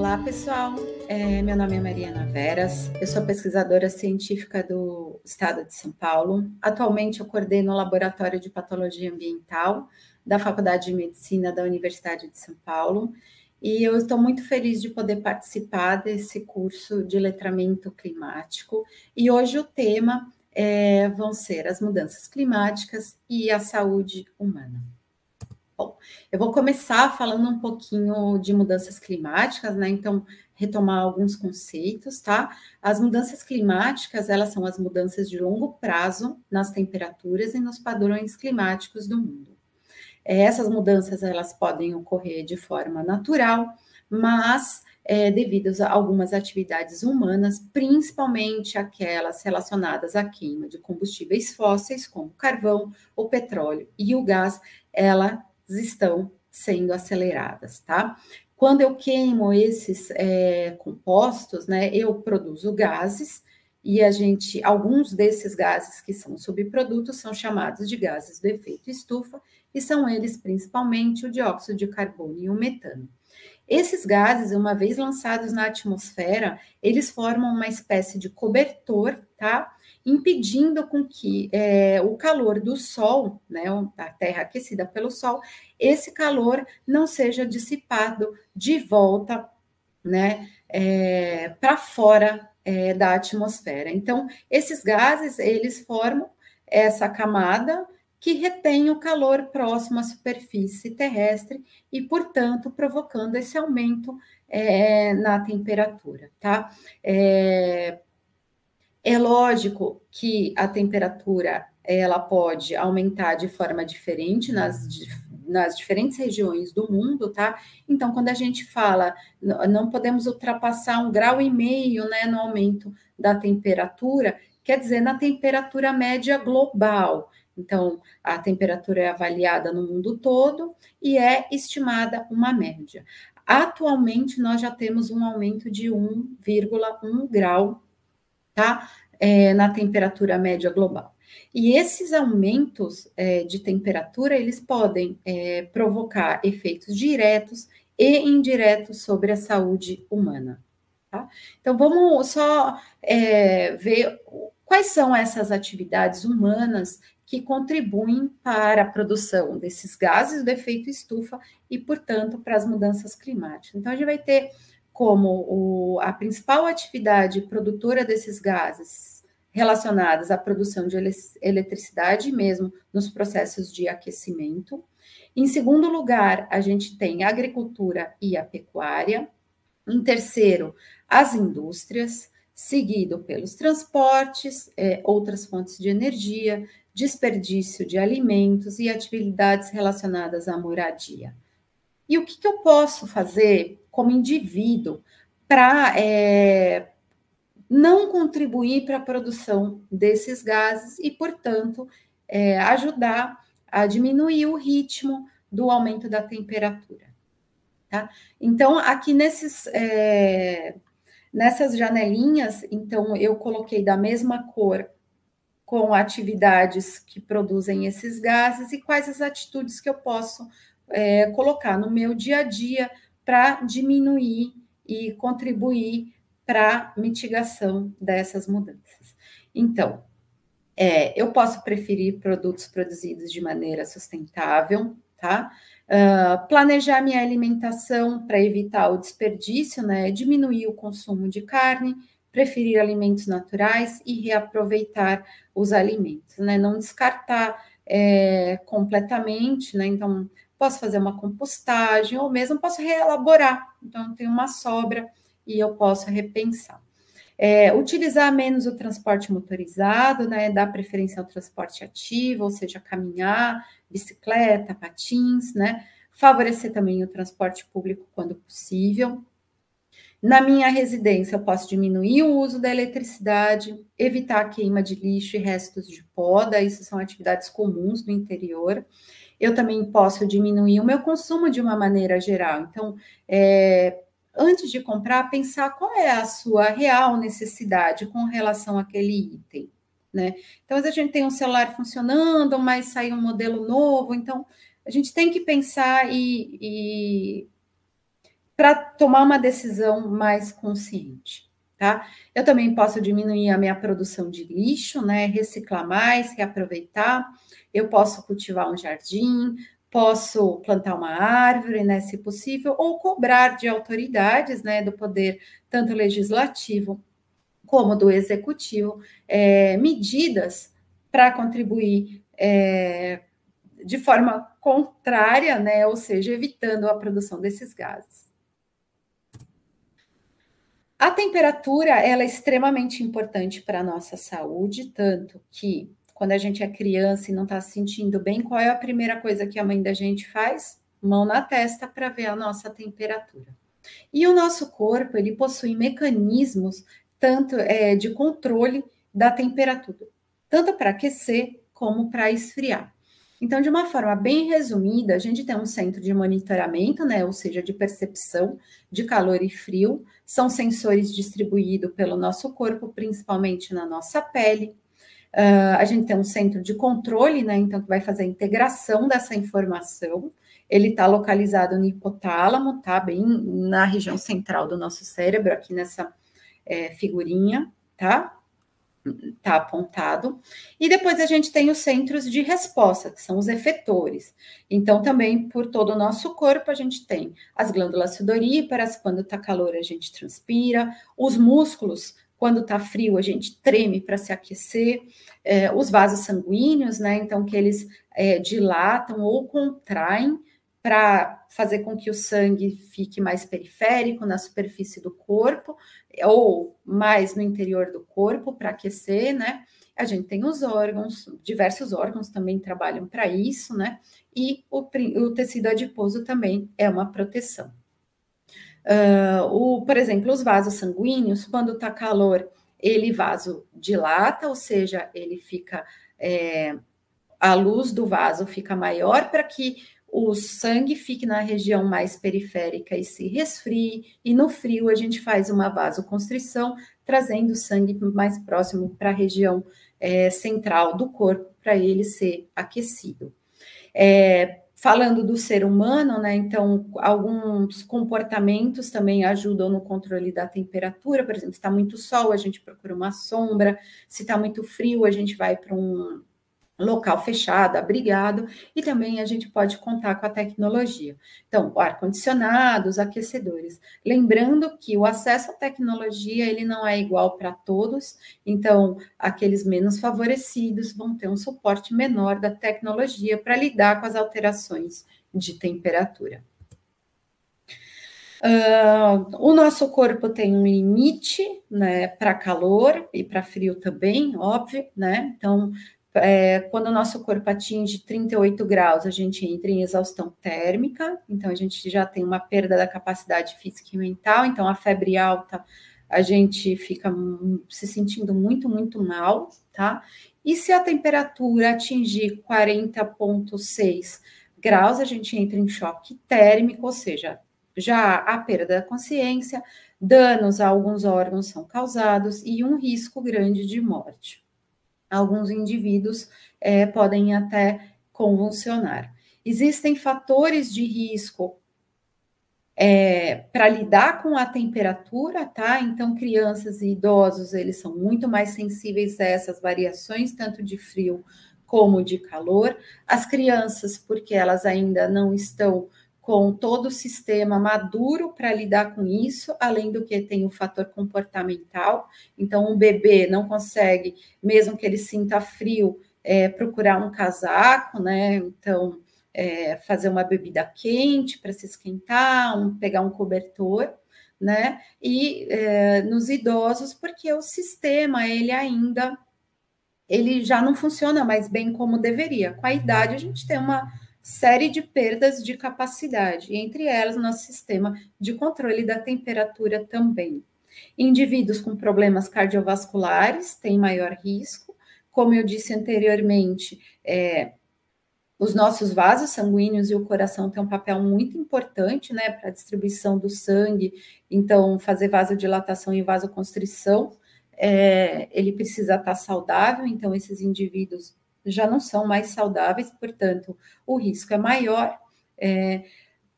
Olá, pessoal. Meu nome é Mariana Veras, eu sou pesquisadora científica do Estado de São Paulo. Atualmente, eu coordeno o Laboratório de Patologia Ambiental da Faculdade de Medicina da Universidade de São Paulo, e eu estou muito feliz de poder participar desse curso de letramento climático, e hoje o tema vão ser as mudanças climáticas e a saúde humana. Bom, eu vou começar falando um pouquinho de mudanças climáticas, né? Então, retomar alguns conceitos, tá? As mudanças climáticas, elas são as mudanças de longo prazo nas temperaturas e nos padrões climáticos do mundo. Essas mudanças, elas podem ocorrer de forma natural, mas devido a algumas atividades humanas, principalmente aquelas relacionadas à queima de combustíveis fósseis, como carvão, o petróleo e o gás, elas estão sendo aceleradas, tá? Quando eu queimo esses compostos, né, eu produzo gases e alguns desses gases que são subprodutos são chamados de gases do efeito estufa e são eles principalmente o dióxido de carbono e o metano. Esses gases, uma vez lançados na atmosfera, eles formam uma espécie de cobertor, tá? Impedindo com que o calor do Sol, né, da Terra aquecida pelo Sol, esse calor não seja dissipado de volta, né, para fora da atmosfera. Então, esses gases, eles formam essa camada que retém o calor próximo à superfície terrestre e, portanto, provocando esse aumento na temperatura, tá? É lógico que a temperatura ela pode aumentar de forma diferente nas diferentes regiões do mundo, tá? Então, quando a gente fala, não podemos ultrapassar 1,5 graus, né, no aumento da temperatura, quer dizer, na temperatura média global. Então, a temperatura é avaliada no mundo todo e é estimada uma média. Atualmente, nós já temos um aumento de 1,1 grau, tá? Na temperatura média global. E esses aumentos de temperatura, eles podem provocar efeitos diretos e indiretos sobre a saúde humana. Tá? Então, vamos só ver quais são essas atividades humanas que contribuem para a produção desses gases do efeito estufa e, portanto, para as mudanças climáticas. Então, a gente vai ter como a principal atividade produtora desses gases relacionadas à produção de eletricidade, mesmo nos processos de aquecimento. Em segundo lugar, a gente tem a agricultura e a pecuária. Em terceiro, as indústrias, seguido pelos transportes, outras fontes de energia, desperdício de alimentos e atividades relacionadas à moradia. E o que eu posso fazer como indivíduo para não contribuir para a produção desses gases e, portanto, ajudar a diminuir o ritmo do aumento da temperatura? Tá? Então, aqui nessas janelinhas, então, eu coloquei da mesma cor com atividades que produzem esses gases e quais as atitudes que eu posso colocar no meu dia a dia para diminuir e contribuir para a mitigação dessas mudanças. Então, eu posso preferir produtos produzidos de maneira sustentável, tá? Planejar minha alimentação para evitar o desperdício, né? Diminuir o consumo de carne, preferir alimentos naturais e reaproveitar os alimentos, né? Não descartar completamente, né? Então, posso fazer uma compostagem ou mesmo posso reelaborar. Então, tem uma sobra e eu posso repensar. Utilizar menos o transporte motorizado, né? Dar preferência ao transporte ativo, ou seja, caminhar, bicicleta, patins, né? Favorecer também o transporte público quando possível. Na minha residência, eu posso diminuir o uso da eletricidade, evitar a queima de lixo e restos de poda, isso são atividades comuns no interior. Eu também posso diminuir o meu consumo de uma maneira geral. Então, antes de comprar, pensar qual é a sua real necessidade com relação àquele item, né? Então, às vezes a gente tem um celular funcionando, mas sai um modelo novo, então a gente tem que pensar e para tomar uma decisão mais consciente, tá? Eu também posso diminuir a minha produção de lixo, né? Reciclar mais, reaproveitar. Eu posso cultivar um jardim, posso plantar uma árvore, né, se possível, ou cobrar de autoridades, né, do poder tanto legislativo como do executivo, medidas para contribuir de forma contrária, né, ou seja, evitando a produção desses gases. A temperatura, ela é extremamente importante para a nossa saúde, tanto que quando a gente é criança e não está se sentindo bem, qual é a primeira coisa que a mãe da gente faz? Mão na testa para ver a nossa temperatura. E o nosso corpo, ele possui mecanismos tanto de controle da temperatura, tanto para aquecer como para esfriar. Então, de uma forma bem resumida, a gente tem um centro de monitoramento, né, ou seja, de percepção de calor e frio, são sensores distribuídos pelo nosso corpo, principalmente na nossa pele. A gente tem um centro de controle, né, então, que vai fazer a integração dessa informação. Ele está localizado no hipotálamo, tá, bem na região central do nosso cérebro, aqui nessa figurinha, tá? Está apontado. E depois a gente tem os centros de resposta, que são os efetores. Então, também por todo o nosso corpo, a gente tem as glândulas sudoríparas, quando está calor, a gente transpira, os músculos, quando está frio, a gente treme para se aquecer, os vasos sanguíneos, né? Então, que eles dilatam ou contraem para fazer com que o sangue fique mais periférico na superfície do corpo, ou mais no interior do corpo para aquecer, né? A gente tem os órgãos, diversos órgãos também trabalham para isso, né? E o tecido adiposo também é uma proteção. Por exemplo, os vasos sanguíneos, quando está calor, ele vasodilata, ou seja, ele fica, a luz do vaso fica maior para que o sangue fique na região mais periférica e se resfrie, e no frio a gente faz uma vasoconstrição, trazendo o sangue mais próximo para a região central do corpo, para ele ser aquecido. Falando do ser humano, né, então, alguns comportamentos também ajudam no controle da temperatura, por exemplo, se está muito sol, a gente procura uma sombra, se está muito frio, a gente vai para um local fechado, abrigado, e também a gente pode contar com a tecnologia. Então, o ar-condicionado, os aquecedores. Lembrando que o acesso à tecnologia, ele não é igual para todos, então, aqueles menos favorecidos vão ter um suporte menor da tecnologia para lidar com as alterações de temperatura. O nosso corpo tem um limite, né, para calor e para frio também, óbvio, né? Então, quando o nosso corpo atinge 38 graus, a gente entra em exaustão térmica, então a gente já tem uma perda da capacidade física e mental, então a febre alta, a gente fica se sentindo muito, muito mal, tá? E se a temperatura atingir 40,6 graus, a gente entra em choque térmico, ou seja, já a perda da consciência, danos a alguns órgãos são causados e um risco grande de morte. Alguns indivíduos podem até convulsionar. Existem fatores de risco para lidar com a temperatura, tá? Então, crianças e idosos, eles são muito mais sensíveis a essas variações, tanto de frio como de calor. As crianças, porque elas ainda não estão com todo o sistema maduro para lidar com isso, além do que tem o fator comportamental. Então, um bebê não consegue, mesmo que ele sinta frio, procurar um casaco, né? Então, fazer uma bebida quente para se esquentar, pegar um cobertor, né? E nos idosos, porque o sistema, ele já não funciona mais bem como deveria. Com a idade, a gente tem uma série de perdas de capacidade, entre elas o nosso sistema de controle da temperatura também. Indivíduos com problemas cardiovasculares têm maior risco, como eu disse anteriormente, os nossos vasos sanguíneos e o coração têm um papel muito importante, né, para a distribuição do sangue, então fazer vasodilatação e vasoconstrição, ele precisa estar saudável, então esses indivíduos já não são mais saudáveis, portanto, o risco é maior.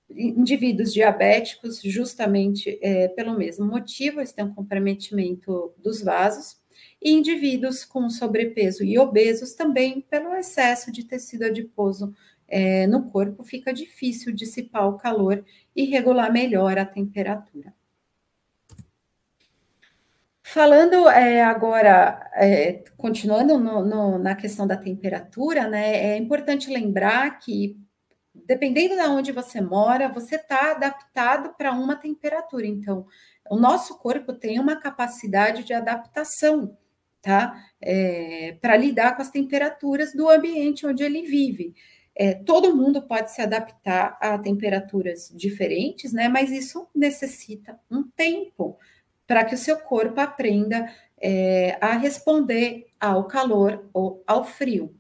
indivíduos diabéticos, justamente pelo mesmo motivo, eles têm um comprometimento dos vasos, e indivíduos com sobrepeso e obesos também pelo excesso de tecido adiposo no corpo, fica difícil dissipar o calor e regular melhor a temperatura. Falando agora, continuando na questão da temperatura, né, é importante lembrar que, dependendo de onde você mora, você está adaptado para uma temperatura. Então, o nosso corpo tem uma capacidade de adaptação, tá? Para lidar com as temperaturas do ambiente onde ele vive. Todo mundo pode se adaptar a temperaturas diferentes, né? Mas isso necessita um tempo para que o seu corpo aprenda a responder ao calor ou ao frio.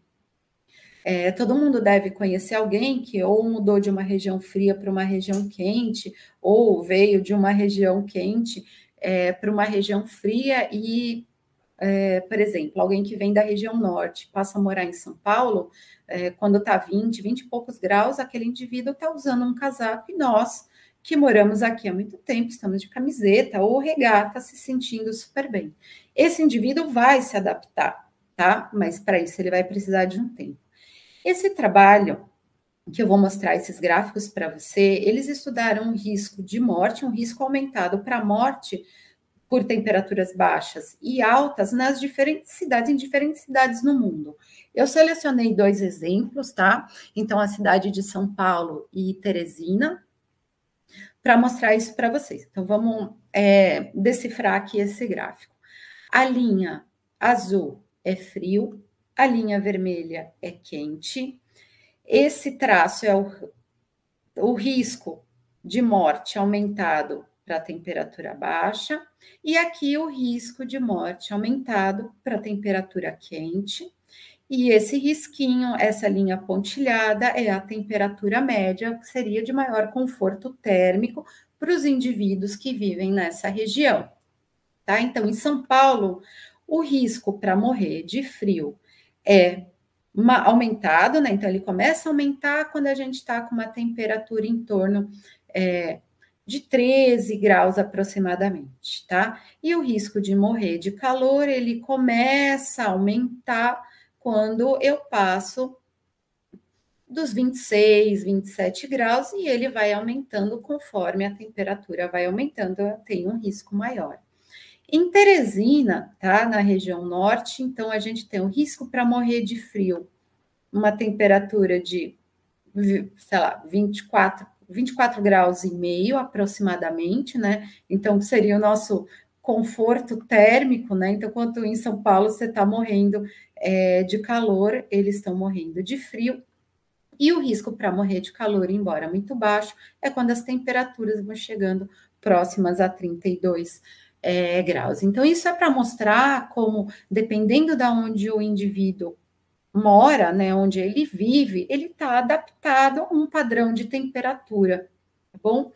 Todo mundo deve conhecer alguém que ou mudou de uma região fria para uma região quente, ou veio de uma região quente para uma região fria e, por exemplo, alguém que vem da região norte, passa a morar em São Paulo, quando está 20 e poucos graus, aquele indivíduo está usando um casaco e nós, que moramos aqui há muito tempo, estamos de camiseta ou regata, se sentindo super bem. Esse indivíduo vai se adaptar, tá? Mas para isso ele vai precisar de um tempo. Esse trabalho, que eu vou mostrar esses gráficos para você, eles estudaram o risco de morte, um risco aumentado para morte por temperaturas baixas e altas nas diferentes cidades, em diferentes cidades no mundo. Eu selecionei 2 exemplos, tá? Então, a cidade de São Paulo e Teresina, para mostrar isso para vocês. Então, vamos decifrar aqui esse gráfico. A linha azul é frio, a linha vermelha é quente. Esse traço é o risco de morte aumentado para temperatura baixa, e aqui o risco de morte aumentado para temperatura quente. E esse risquinho, essa linha pontilhada, é a temperatura média, que seria de maior conforto térmico para os indivíduos que vivem nessa região. Tá? Então, em São Paulo, o risco para morrer de frio é aumentado, né? Então, ele começa a aumentar quando a gente está com uma temperatura em torno de 13 graus aproximadamente, tá? E o risco de morrer de calor, ele começa a aumentar quando eu passo dos 26, 27 graus, e ele vai aumentando conforme a temperatura vai aumentando, eu tenho um risco maior. Em Teresina, tá, na região norte, então a gente tem o risco para morrer de frio, uma temperatura de, sei lá, 24 graus e meio aproximadamente, né? Então seria o nosso conforto térmico, né? Então, quanto em São Paulo você está morrendo de calor, eles estão morrendo de frio. E o risco para morrer de calor, embora muito baixo, é quando as temperaturas vão chegando próximas a 32 graus. Então, isso é para mostrar como, dependendo de onde o indivíduo mora, né, onde ele vive, ele está adaptado a um padrão de temperatura, tá bom?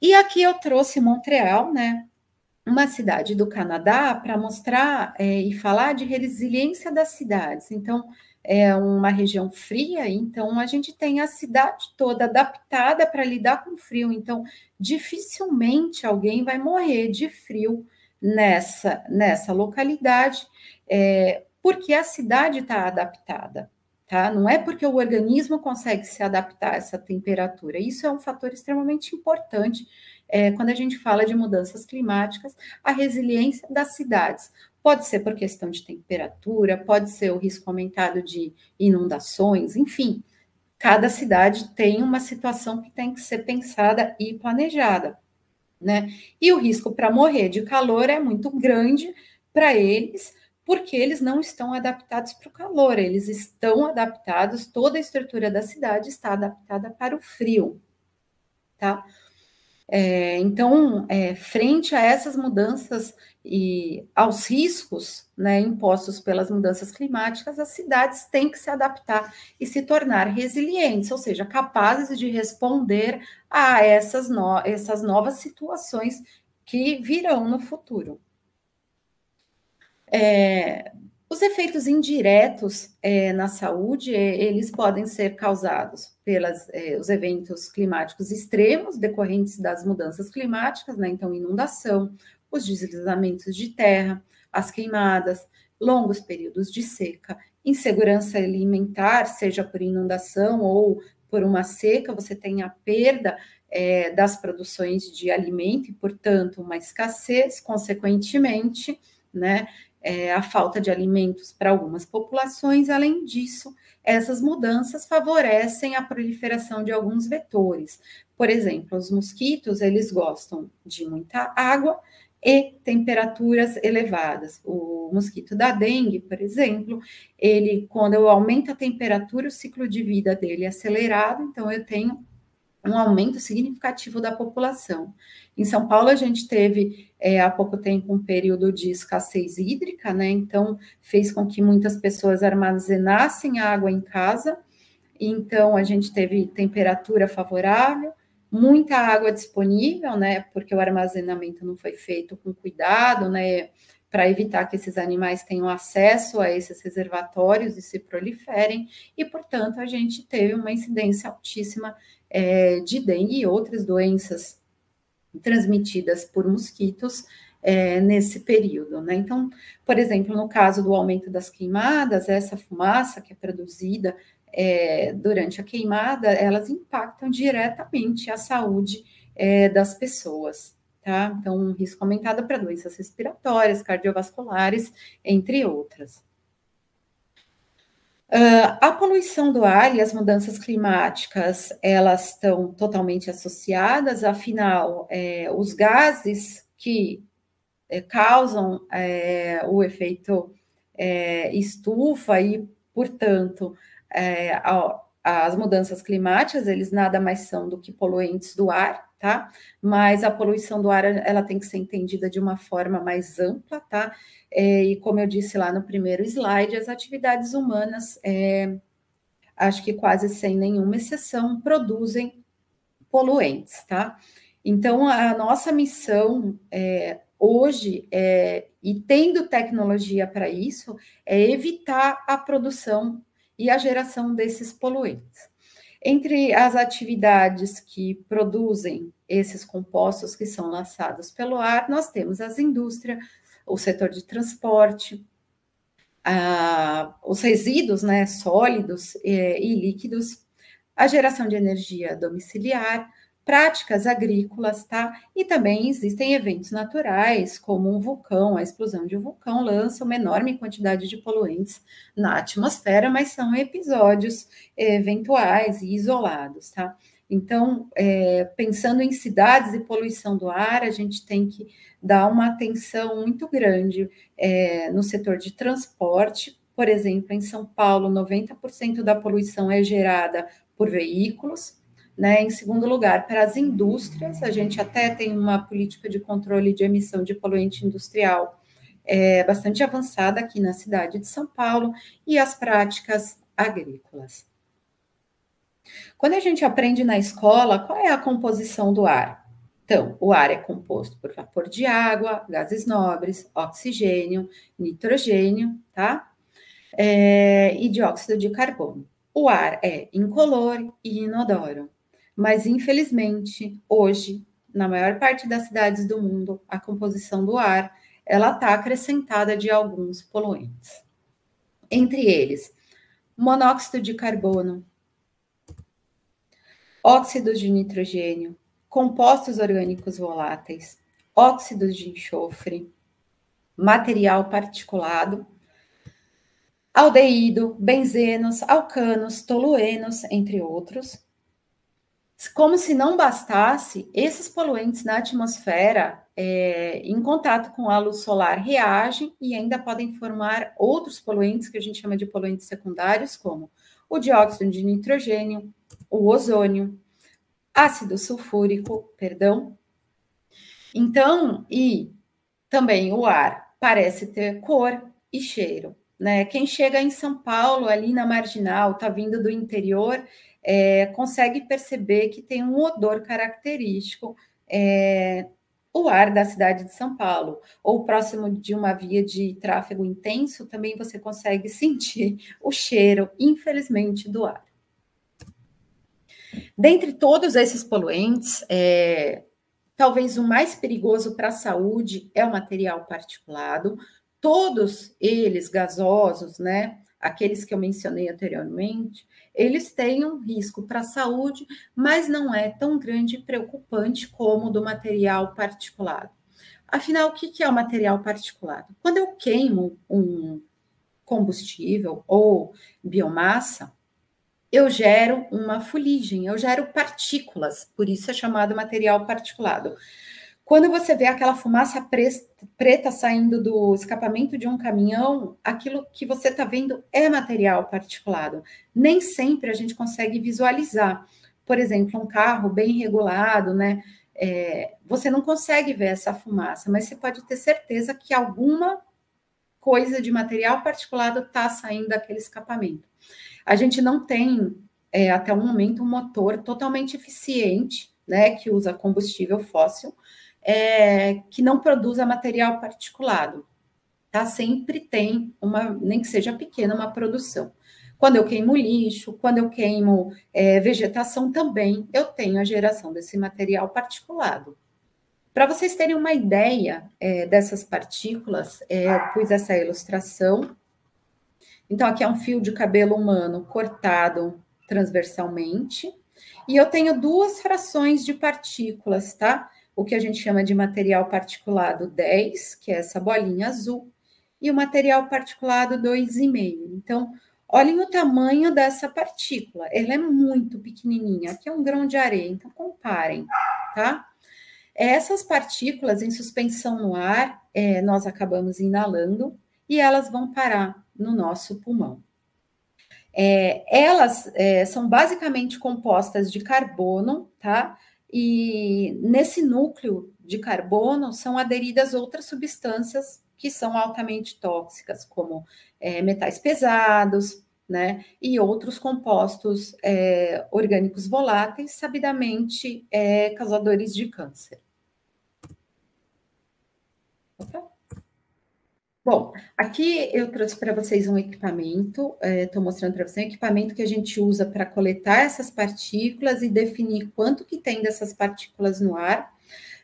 E aqui eu trouxe Montreal, né, uma cidade do Canadá, para mostrar e falar de resiliência das cidades. Então, é uma região fria, então a gente tem a cidade toda adaptada para lidar com o frio. Então, dificilmente alguém vai morrer de frio nessa localidade, porque a cidade está adaptada, tá? Não é porque o organismo consegue se adaptar a essa temperatura. Isso é um fator extremamente importante quando a gente fala de mudanças climáticas, a resiliência das cidades. Pode ser por questão de temperatura, pode ser o risco aumentado de inundações, enfim, cada cidade tem uma situação que tem que ser pensada e planejada, né? E o risco para morrer de calor é muito grande para eles, porque eles não estão adaptados para o calor, eles estão adaptados, toda a estrutura da cidade está adaptada para o frio, tá? Então, frente a essas mudanças e aos riscos, né, impostos pelas mudanças climáticas, as cidades têm que se adaptar e se tornar resilientes, ou seja, capazes de responder a essas novas situações que virão no futuro. Os efeitos indiretos na saúde, eles podem ser causados pelos os eventos climáticos extremos decorrentes das mudanças climáticas, né? Então, inundação, os deslizamentos de terra, as queimadas, longos períodos de seca, insegurança alimentar, seja por inundação ou por uma seca, você tem a perda das produções de alimento e, portanto, uma escassez, consequentemente, né? A falta de alimentos para algumas populações. Além disso, essas mudanças favorecem a proliferação de alguns vetores. Por exemplo, os mosquitos, eles gostam de muita água e temperaturas elevadas. O mosquito da dengue, por exemplo, ele, quando eu aumento a temperatura, o ciclo de vida dele é acelerado, então eu tenho um aumento significativo da população. Em São Paulo, a gente teve há pouco tempo um período de escassez hídrica, né? Então, fez com que muitas pessoas armazenassem água em casa. Então, a gente teve temperatura favorável, muita água disponível, né? Porque o armazenamento não foi feito com cuidado, né? Para evitar que esses animais tenham acesso a esses reservatórios e se proliferem, e, portanto, a gente teve uma incidência altíssima de dengue e outras doenças transmitidas por mosquitos nesse período, né? Então, por exemplo, no caso do aumento das queimadas, essa fumaça que é produzida durante a queimada, elas impactam diretamente a saúde das pessoas, tá? Então, um risco aumentado para doenças respiratórias, cardiovasculares, entre outras. A poluição do ar e as mudanças climáticas, elas estão totalmente associadas, afinal, os gases que causam o efeito estufa e, portanto, as mudanças climáticas, eles nada mais são do que poluentes do ar, tá? Mas a poluição do ar, ela tem que ser entendida de uma forma mais ampla, tá? E como eu disse lá no primeiro slide, as atividades humanas, acho que quase sem nenhuma exceção, produzem poluentes, tá? Então, a nossa missão hoje, e tendo tecnologia para isso, é evitar a produção e a geração desses poluentes. Entre as atividades que produzem esses compostos que são lançados pelo ar, nós temos as indústrias, o setor de transporte, os resíduos, né, sólidos e líquidos, a geração de energia domiciliar, práticas agrícolas, tá? E também existem eventos naturais, como um vulcão, a explosão de um vulcão lança uma enorme quantidade de poluentes na atmosfera, mas são episódios eventuais e isolados, tá? Então, pensando em cidades e poluição do ar, a gente tem que dar uma atenção muito grande no setor de transporte. Por exemplo, em São Paulo, 90% da poluição é gerada por veículos, né? Em segundo lugar, para as indústrias, a gente até tem uma política de controle de emissão de poluente industrial bastante avançada aqui na cidade de São Paulo, e as práticas agrícolas. Quando a gente aprende na escola, qual é a composição do ar? Então, o ar é composto por vapor de água, gases nobres, oxigênio, nitrogênio, tá? E dióxido de carbono. O ar é incolor e inodoro, mas infelizmente, hoje, na maior parte das cidades do mundo, a composição do ar, ela está acrescentada de alguns poluentes. Entre eles, monóxido de carbono, óxidos de nitrogênio, compostos orgânicos voláteis, óxidos de enxofre, material particulado, aldeído, benzenos, alcanos, toluenos, entre outros. Como se não bastasse, esses poluentes na atmosfera, em contato com a luz solar, reagem e ainda podem formar outros poluentes que a gente chama de poluentes secundários, como o dióxido de nitrogênio, o ozônio, ácido sulfúrico, perdão. Então, e também o ar parece ter cor e cheiro, né? Quem chega em São Paulo, ali na Marginal, está vindo do interior, consegue perceber que tem um odor característico o ar da cidade de São Paulo, ou próximo de uma via de tráfego intenso, também você consegue sentir o cheiro, infelizmente, do ar. Dentre todos esses poluentes, talvez o mais perigoso para a saúde é o material particulado. Todos eles gasosos, né? Aqueles que eu mencionei anteriormente, eles têm um risco para a saúde, mas não é tão grande e preocupante como o do material particulado. Afinal, o que é o material particulado? Quando eu queimo um combustível ou biomassa, eu gero uma fuligem, eu gero partículas, por isso é chamado material particulado. Quando você vê aquela fumaça preta saindo do escapamento de um caminhão, aquilo que você está vendo é material particulado. Nem sempre a gente consegue visualizar. Por exemplo, um carro bem regulado, né? Você não consegue ver essa fumaça, mas você pode ter certeza que alguma coisa de material particulado está saindo daquele escapamento. A gente não tem, até o momento, um motor totalmente eficiente, né, que usa combustível fóssil, que não produza material particulado. Tá? Sempre tem nem que seja pequena, uma produção. Quando eu queimo lixo, quando eu queimo vegetação também, eu tenho a geração desse material particulado. Para vocês terem uma ideia dessas partículas, eu pus essa ilustração. Então, aqui é um fio de cabelo humano cortado transversalmente, e eu tenho duas frações de partículas, tá? O que a gente chama de material particulado 10, que é essa bolinha azul, e o material particulado 2,5. Então, olhem o tamanho dessa partícula, ela é muito pequenininha, aqui é um grão de areia, então comparem, tá? Essas partículas em suspensão no ar, nós acabamos inalando e elas vão parar no nosso pulmão. Elas são basicamente compostas de carbono, tá? E nesse núcleo de carbono são aderidas outras substâncias que são altamente tóxicas, como metais pesados, né? E outros compostos orgânicos voláteis, sabidamente causadores de câncer. Opa. Bom, aqui eu trouxe para vocês um equipamento, estou mostrando para vocês um equipamento que a gente usa para coletar essas partículas e definir quanto que tem dessas partículas no ar.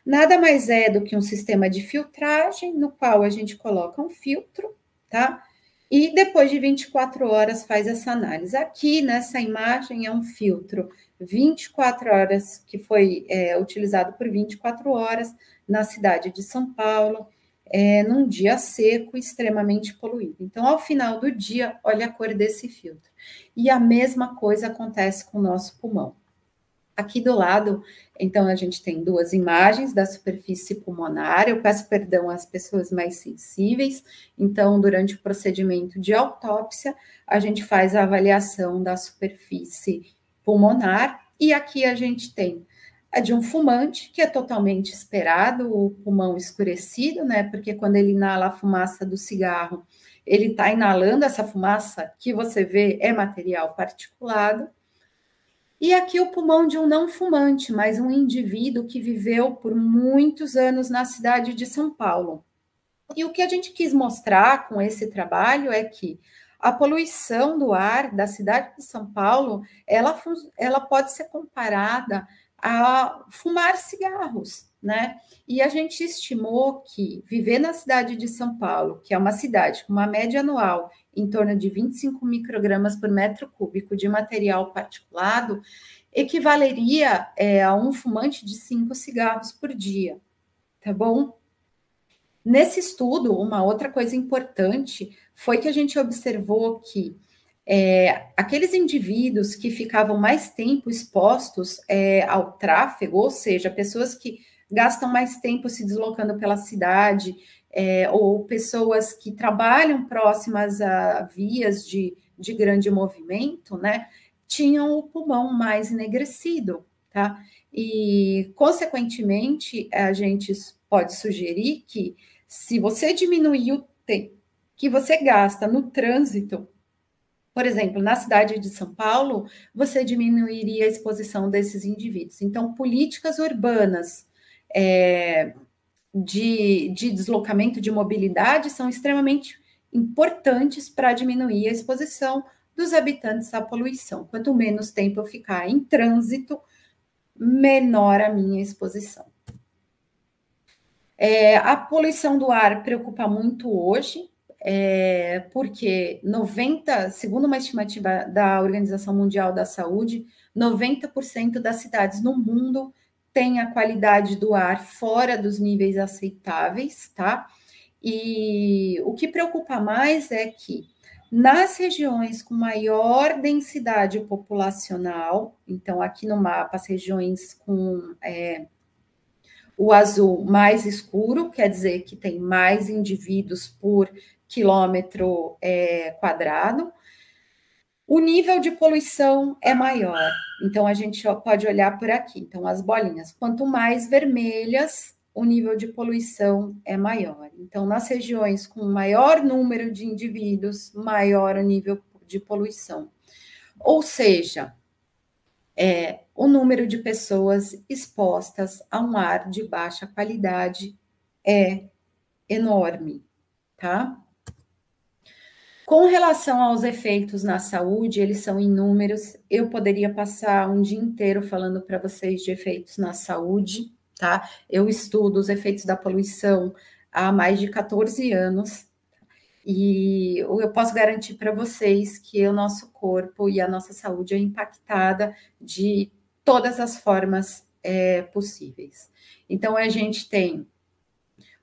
Nada mais é do que um sistema de filtragem, no qual a gente coloca um filtro, tá? E depois de 24 horas faz essa análise. Aqui, nessa imagem, é um filtro 24 horas, que foi utilizado por 24 horas na cidade de São Paulo, num dia seco, extremamente poluído. Então, ao final do dia, olha a cor desse filtro. E a mesma coisa acontece com o nosso pulmão. Aqui do lado, então, a gente tem duas imagens da superfície pulmonar. Eu peço perdão às pessoas mais sensíveis. Então, durante o procedimento de autópsia, a gente faz a avaliação da superfície pulmonar. E aqui a gente tem a de um fumante, que é totalmente esperado, o pulmão escurecido, né? Porque quando ele inala a fumaça do cigarro, ele está inalando essa fumaça que você vê é material particulado. E aqui o pulmão de um não fumante, mas um indivíduo que viveu por muitos anos na cidade de São Paulo. E o que a gente quis mostrar com esse trabalho é que a poluição do ar da cidade de São Paulo, ela pode ser comparada a fumar cigarros, né? E a gente estimou que viver na cidade de São Paulo, que é uma cidade com uma média anual em torno de 25 microgramas por metro cúbico de material particulado, equivaleria a um fumante de 5 cigarros por dia, tá bom? Nesse estudo, uma outra coisa importante foi que a gente observou que aqueles indivíduos que ficavam mais tempo expostos ao tráfego, ou seja, pessoas que gastam mais tempo se deslocando pela cidade, ou pessoas que trabalham próximas a vias de grande movimento, né, tinham o pulmão mais enegrecido, tá? E, consequentemente, a gente pode sugerir que, se você diminuir o tempo que você gasta no trânsito, por exemplo, na cidade de São Paulo, você diminuiria a exposição desses indivíduos. Então, políticas urbanas de deslocamento, de mobilidade, são extremamente importantes para diminuir a exposição dos habitantes à poluição. Quanto menos tempo eu ficar em trânsito, menor a minha exposição. A poluição do ar preocupa muito hoje, porque segundo uma estimativa da Organização Mundial da Saúde, 90% das cidades no mundo têm a qualidade do ar fora dos níveis aceitáveis, tá? E o que preocupa mais é que nas regiões com maior densidade populacional, então aqui no mapa as regiões com o azul mais escuro, quer dizer que tem mais indivíduos por quilômetro quadrado, o nível de poluição é maior. Então, a gente pode olhar por aqui. Então, as bolinhas, quanto mais vermelhas, o nível de poluição é maior. Então, nas regiões com maior número de indivíduos, maior o nível de poluição. Ou seja, o número de pessoas expostas a um ar de baixa qualidade é enorme, tá? Com relação aos efeitos na saúde, eles são inúmeros. Eu poderia passar um dia inteiro falando para vocês de efeitos na saúde, tá? Eu estudo os efeitos da poluição há mais de 14 anos e eu posso garantir para vocês que o nosso corpo e a nossa saúde é impactada de todas as formas possíveis. Então, a gente tem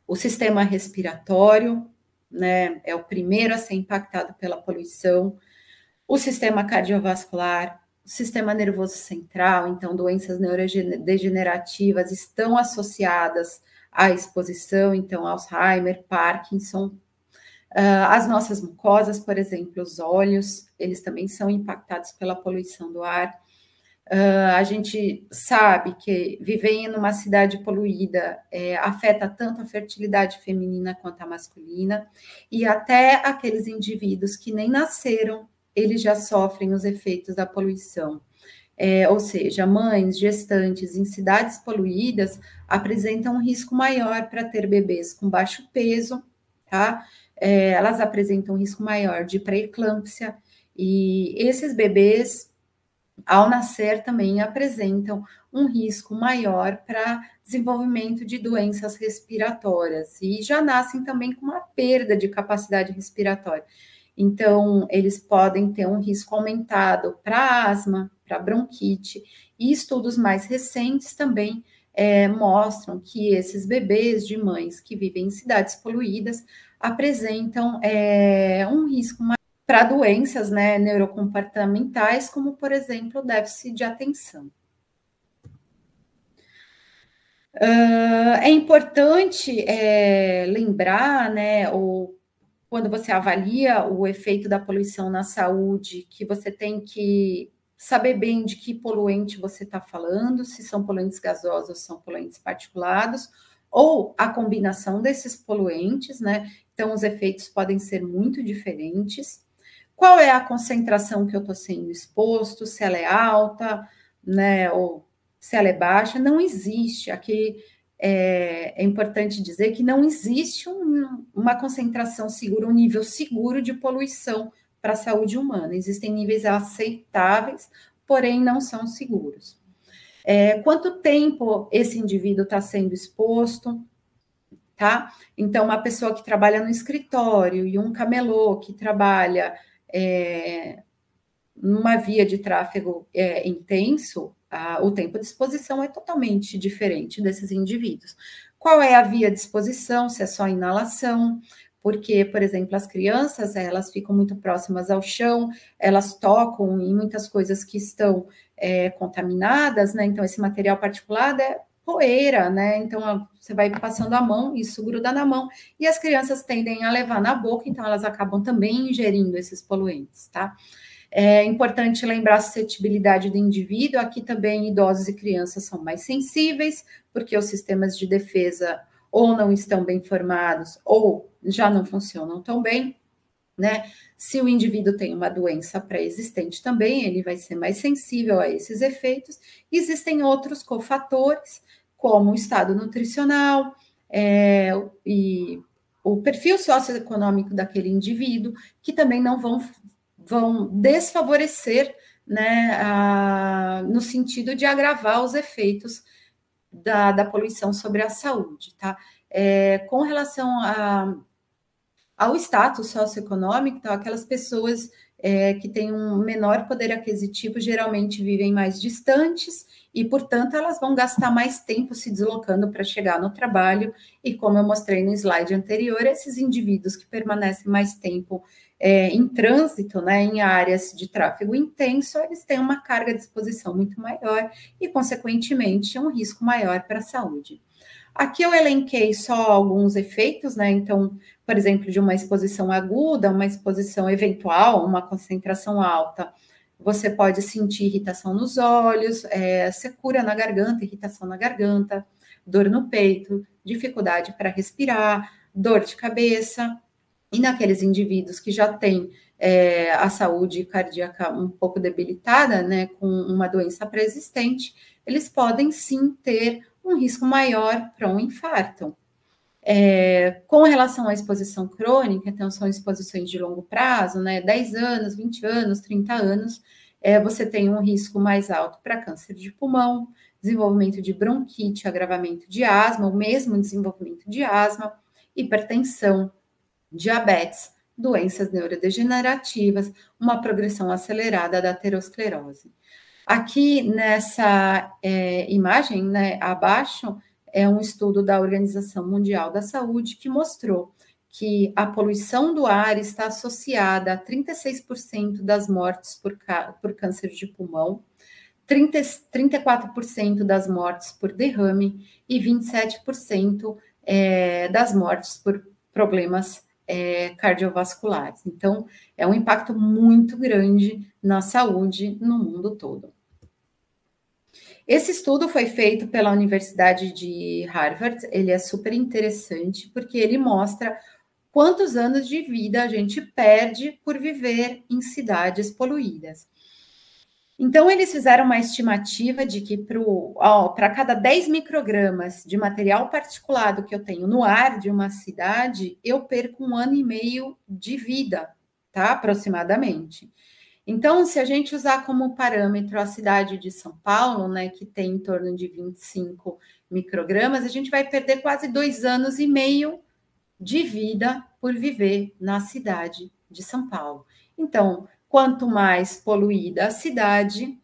o sistema respiratório, né, é o primeiro a ser impactado pela poluição, o sistema cardiovascular, o sistema nervoso central, então doenças neurodegenerativas estão associadas à exposição, então Alzheimer, Parkinson, as nossas mucosas, por exemplo, os olhos, eles também são impactados pela poluição do ar. A gente sabe que viver em uma cidade poluída afeta tanto a fertilidade feminina quanto a masculina, e até aqueles indivíduos que nem nasceram, eles já sofrem os efeitos da poluição. Ou seja, mães gestantes em cidades poluídas apresentam um risco maior para ter bebês com baixo peso, tá? Elas apresentam um risco maior de pré-eclâmpsia, e esses bebês, ao nascer, também apresentam um risco maior para desenvolvimento de doenças respiratórias e já nascem também com uma perda de capacidade respiratória. Então, eles podem ter um risco aumentado para asma, para bronquite, e estudos mais recentes também mostram que esses bebês de mães que vivem em cidades poluídas apresentam um risco maior para doenças, né, neurocomportamentais, como, por exemplo, o déficit de atenção. É importante lembrar, né, quando você avalia o efeito da poluição na saúde, que você tem que saber bem de que poluente você está falando, se são poluentes gasosos ou são poluentes particulados, ou a combinação desses poluentes, né? Então, os efeitos podem ser muito diferentes. Qual é a concentração que eu estou sendo exposto, se ela é alta, né, ou se ela é baixa? Não existe. Aqui é importante dizer que não existe uma concentração segura, um nível seguro de poluição para a saúde humana. Existem níveis aceitáveis, porém não são seguros. Quanto tempo esse indivíduo está sendo exposto? Tá? Então, uma pessoa que trabalha no escritório e um camelô que trabalha numa via de tráfego intenso, o tempo de exposição é totalmente diferente desses indivíduos. Qual é a via de exposição? Se é só inalação, porque, por exemplo, as crianças, elas ficam muito próximas ao chão, elas tocam em muitas coisas que estão contaminadas, né? Então, esse material particulado é poeira, né? Então, você vai passando a mão, isso gruda na mão, e as crianças tendem a levar na boca, então elas acabam também ingerindo esses poluentes, tá? É importante lembrar a suscetibilidade do indivíduo. Aqui também idosos e crianças são mais sensíveis, porque os sistemas de defesa ou não estão bem formados ou já não funcionam tão bem, né? Se o indivíduo tem uma doença pré-existente também, ele vai ser mais sensível a esses efeitos. Existem outros cofatores, como o estado nutricional, e o perfil socioeconômico daquele indivíduo, que também não vão desfavorecer, né, no sentido de agravar os efeitos da poluição sobre a saúde, tá? Com relação ao status socioeconômico, então, aquelas pessoas que têm um menor poder aquisitivo geralmente vivem mais distantes e, portanto, elas vão gastar mais tempo se deslocando para chegar no trabalho. E, como eu mostrei no slide anterior, esses indivíduos que permanecem mais tempo em trânsito, né, em áreas de tráfego intenso, eles têm uma carga de exposição muito maior e, consequentemente, um risco maior para a saúde. Aqui eu elenquei só alguns efeitos, né? Então, por exemplo, de uma exposição aguda, uma exposição eventual, uma concentração alta, você pode sentir irritação nos olhos, secura na garganta, irritação na garganta, dor no peito, dificuldade para respirar, dor de cabeça. E naqueles indivíduos que já têm a saúde cardíaca um pouco debilitada, né, com uma doença pré-existente, eles podem sim ter um risco maior para um infarto. Com relação à exposição crônica, então são exposições de longo prazo, né, 10 anos, 20 anos, 30 anos, você tem um risco mais alto para câncer de pulmão, desenvolvimento de bronquite, agravamento de asma, o mesmo desenvolvimento de asma, hipertensão, diabetes, doenças neurodegenerativas, uma progressão acelerada da aterosclerose. Aqui nessa imagem, né, abaixo, é um estudo da Organização Mundial da Saúde que mostrou que a poluição do ar está associada a 36% das mortes por câncer de pulmão, 34% das mortes por derrame e 27% das mortes por problemas cardiovasculares. Então, é um impacto muito grande na saúde no mundo todo. Esse estudo foi feito pela Universidade de Harvard, ele é super interessante, porque ele mostra quantos anos de vida a gente perde por viver em cidades poluídas. Então, eles fizeram uma estimativa de que para cada 10 microgramas de material particulado que eu tenho no ar de uma cidade, eu perco 1 ano e meio de vida, tá? Aproximadamente. Então, se a gente usar como parâmetro a cidade de São Paulo, né, que tem em torno de 25 microgramas, a gente vai perder quase 2 anos e meio de vida por viver na cidade de São Paulo. Então, quanto mais poluída a cidade,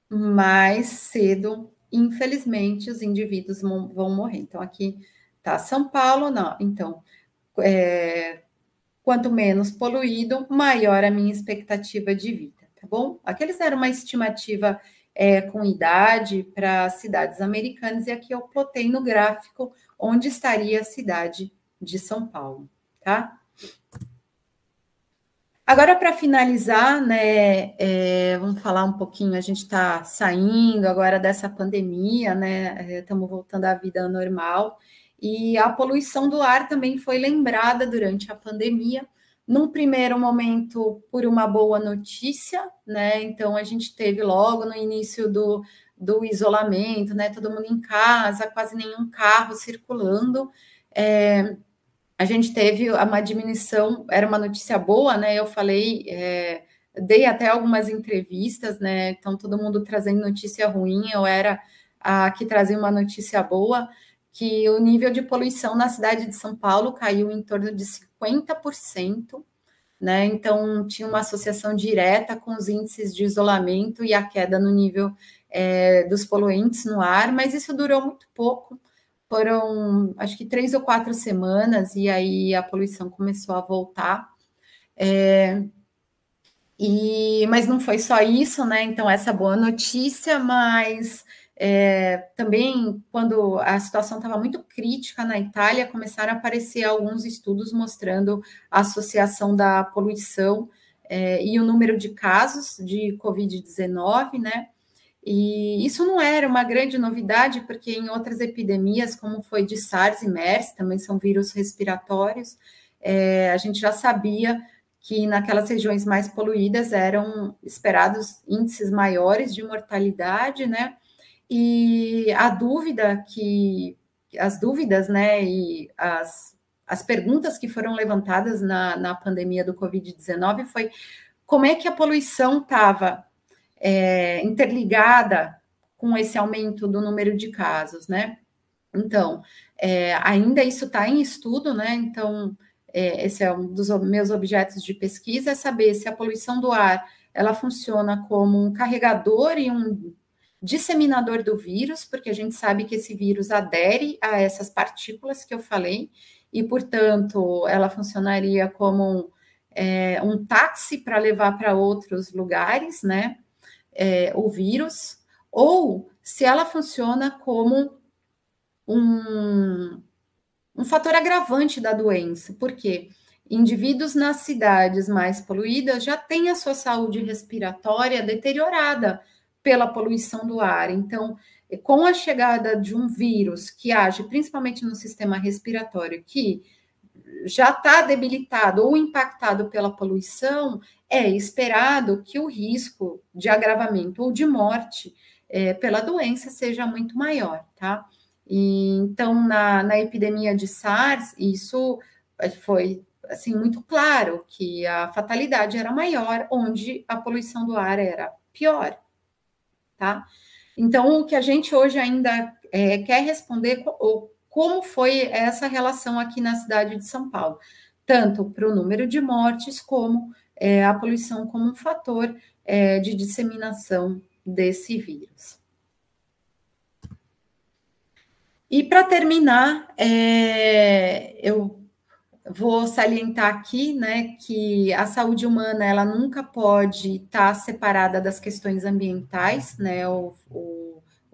mais cedo, infelizmente, os indivíduos vão morrer. Então, aqui está São Paulo, não. Então, quanto menos poluído, maior a minha expectativa de vida, tá bom? Aqui eles deram uma estimativa com idade para cidades americanas, e aqui eu plotei no gráfico onde estaria a cidade de São Paulo, tá? Agora, para finalizar, né, vamos falar um pouquinho, a gente está saindo agora dessa pandemia, né, estamos voltando à vida normal, e a poluição do ar também foi lembrada durante a pandemia, num primeiro momento por uma boa notícia, né, então a gente teve logo no início do isolamento, né, todo mundo em casa, quase nenhum carro circulando, a gente teve uma diminuição, era uma notícia boa, né? Eu falei, dei até algumas entrevistas, né? Então, todo mundo trazendo notícia ruim, eu era a que trazia uma notícia boa, que o nível de poluição na cidade de São Paulo caiu em torno de 50%, né? Então, tinha uma associação direta com os índices de isolamento e a queda no nível dos poluentes no ar, mas isso durou muito pouco. Foram, acho que 3 ou 4 semanas, e aí a poluição começou a voltar. Mas não foi só isso, né? Então, essa boa notícia, mas também, quando a situação estava muito crítica na Itália, começaram a aparecer alguns estudos mostrando a associação da poluição e o número de casos de Covid-19, né? E isso não era uma grande novidade, porque em outras epidemias, como foi de SARS e MERS, também são vírus respiratórios, a gente já sabia que naquelas regiões mais poluídas eram esperados índices maiores de mortalidade, né? E as dúvidas, né, e as perguntas que foram levantadas na pandemia do Covid-19 foi como é que a poluição estava interligada com esse aumento do número de casos, né? Então, ainda isso está em estudo, né? Então, esse é um dos meus objetos de pesquisa, é saber se a poluição do ar ela funciona como um carregador e um disseminador do vírus, porque a gente sabe que esse vírus adere a essas partículas que eu falei, e, portanto, ela funcionaria como um táxi para levar para outros lugares, né? O vírus, ou se ela funciona como um fator agravante da doença, porque indivíduos nas cidades mais poluídas já têm a sua saúde respiratória deteriorada pela poluição do ar. Então, com a chegada de um vírus que age principalmente no sistema respiratório, que já está debilitado ou impactado pela poluição, é esperado que o risco de agravamento ou de morte pela doença seja muito maior, tá? E, então, na epidemia de SARS, isso foi assim muito claro que a fatalidade era maior onde a poluição do ar era pior, tá? Então, o que a gente hoje ainda quer responder como foi essa relação aqui na cidade de São Paulo, tanto para o número de mortes como a poluição como um fator de disseminação desse vírus. E para terminar, eu vou salientar aqui, né, que a saúde humana ela nunca pode estar separada das questões ambientais, né? O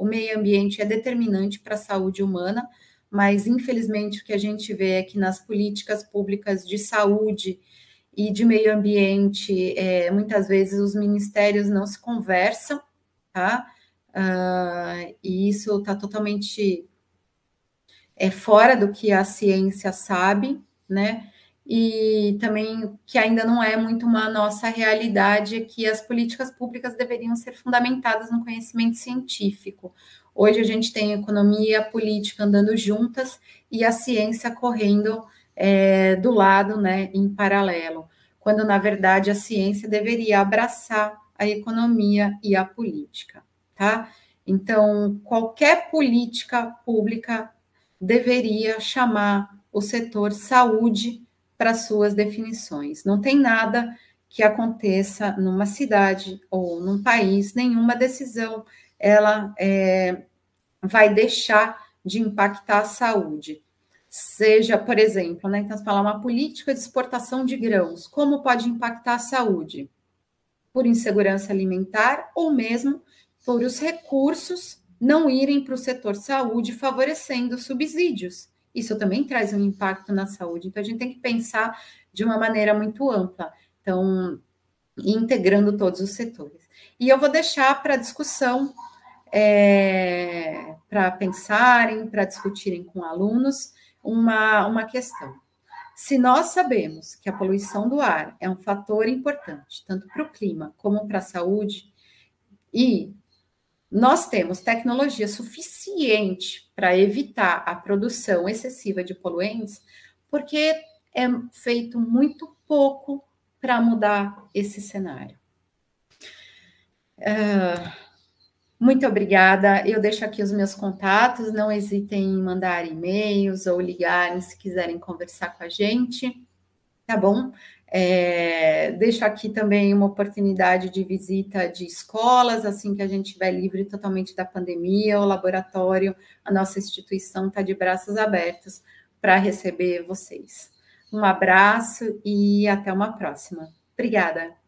meio ambiente é determinante para a saúde humana, mas infelizmente o que a gente vê é que nas políticas públicas de saúde e de meio ambiente, muitas vezes os ministérios não se conversam, tá? E isso está totalmente fora do que a ciência sabe, né? E também que ainda não é muito uma nossa realidade, que as políticas públicas deveriam ser fundamentadas no conhecimento científico. Hoje a gente tem economia e a política andando juntas e a ciência correndo do lado, né, em paralelo, quando na verdade a ciência deveria abraçar a economia e a política, tá? Então, qualquer política pública deveria chamar o setor saúde para suas definições. Não tem nada que aconteça numa cidade ou num país, nenhuma decisão ela vai deixar de impactar a saúde. Seja, por exemplo, né, então, falar uma política de exportação de grãos, como pode impactar a saúde? Por insegurança alimentar ou mesmo por os recursos não irem para o setor saúde, favorecendo subsídios. Isso também traz um impacto na saúde. Então, a gente tem que pensar de uma maneira muito ampla, então, integrando todos os setores. E eu vou deixar para discussão, para pensarem, para discutirem com alunos, uma questão. Se nós sabemos que a poluição do ar é um fator importante, tanto para o clima como para a saúde, e nós temos tecnologia suficiente para evitar a produção excessiva de poluentes, porque é feito muito pouco para mudar esse cenário. Muito obrigada. Eu deixo aqui os meus contatos. Não hesitem em mandar e-mails ou ligarem se quiserem conversar com a gente. Tá bom? Deixo aqui também uma oportunidade de visita de escolas, assim que a gente estiver livre totalmente da pandemia, o laboratório, a nossa instituição está de braços abertos para receber vocês. Um abraço e até uma próxima. Obrigada.